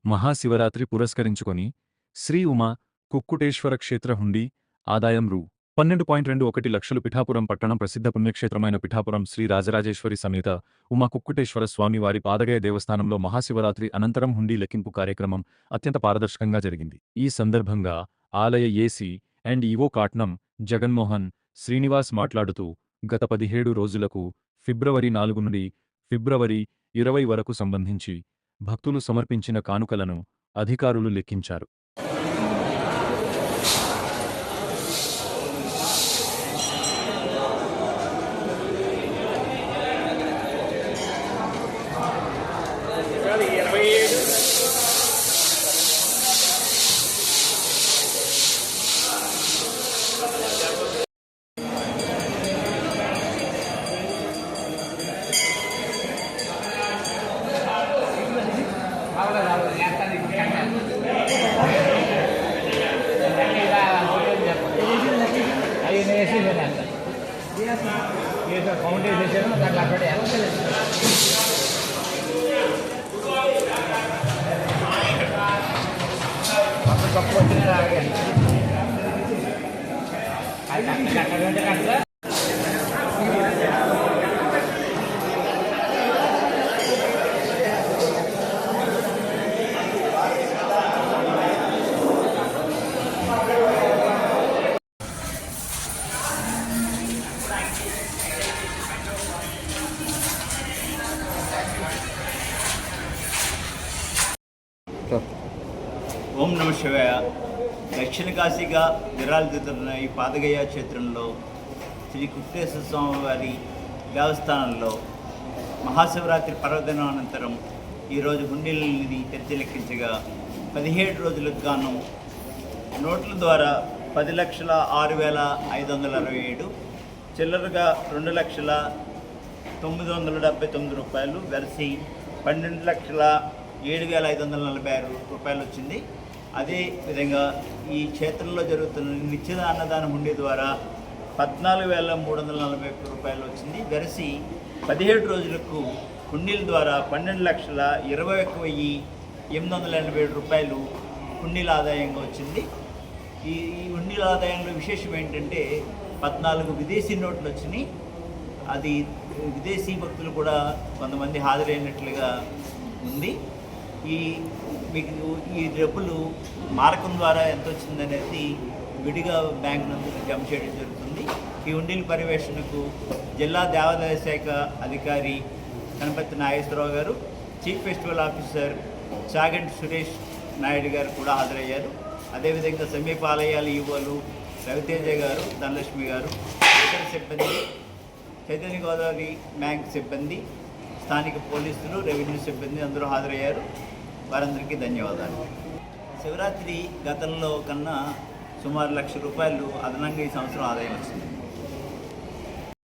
మహాశివరాత్రి పురస్కరించుకొని శ్రీ ఉమా కుక్కుటేశ్వర క్షేత్ర హుండీ ఆదాయం రూ. 12.21 లక్షలు. పిఠాపురం పట్టణం ప్రసిద్ధ పుణ్యక్షేత్రమైన పిఠాపురం శ్రీ రాజరాజేశ్వరి సమేత ఉమా కుక్కుటేశ్వర స్వామివారి పాదగయ దేవస్థానంలో మహాశివరాత్రి అనంతరం హుండీ లెక్కింపు కార్యక్రమం అత్యంత పారదర్శకంగా జరిగింది. ఈ సందర్భంగా ఆలయ AC and EO Katnam Jaganmohan Srinivas మాట్లాడుతూ గత 17 రోజులకు ఫిబ్రవరి 4 నుండి ఫిబ్రవరి 20 వరకు సంబంధించి భక్తులు సమర్పించిన కానుకలను అధికారులు లెక్కించారు. ఓం నమ శివాయ. దక్షిణ కాశీగా విరాజిల్లుతున్న ఈ పాదగయ క్షేత్రంలో శ్రీ కుక్కుటేశ్వర స్వామి వారి దేవస్థానంలో మహాశివరాత్రి పర్వదినం అనంతరం ఈరోజు హుండీలని తెరిచి లెక్కించగా 17 రోజులకు గాను నోట్ల ద్వారా 10,06,567, చిల్లరగా 2,09,979 రూపాయలు, వెరసి 12,07,546 రూపాయలు వచ్చింది. అదే విధంగా ఈ క్షేత్రంలో జరుగుతున్న నిత్య అన్నదాన హుండీ ద్వారా 14,341 రూపాయలు వచ్చింది. వెరసి 17 రోజులకు హుండీల ద్వారా 12,21,887 రూపాయలు హుండీల ఆదాయంగా వచ్చింది. ఈ హుండీల ఆదాయంలో విశేషం ఏంటంటే 14 విదేశీ నోట్లు వచ్చినాయి. అది విదేశీ భక్తులు కూడా కొంతమంది హాజరైనట్లుగా ఉంది. మీకు ఈ డబ్బులు మారకం ద్వారా ఎంత వచ్చిందనేది విడిగా బ్యాంక్ నందు జమ చేయడం జరుగుతుంది. ఈ హుండీల పర్యవేక్షణకు జిల్లా దేవాదాయ శాఖ అధికారి గణపతి నాగేశ్వరరావు గారు, chief festival officer Chaganti Suresh Naidu గారు కూడా హాజరయ్యారు. అదేవిధంగా సమీప ఆలయాల ఈవోలు రవితేజ గారు, ధనలక్ష్మి గారు, ఇతర సిబ్బంది, చైతన్య గోదావరి బ్యాంక్ సిబ్బంది, స్థానిక పోలీసులు, రెవెన్యూ సిబ్బంది అందరూ హాజరయ్యారు. వారందరికీ ధన్యవాదాలు. శివరాత్రి గతంలో కన్నా సుమారు 1,00,000 రూపాయలు అదనంగా ఈ సంవత్సరం ఆదాయం వచ్చింది.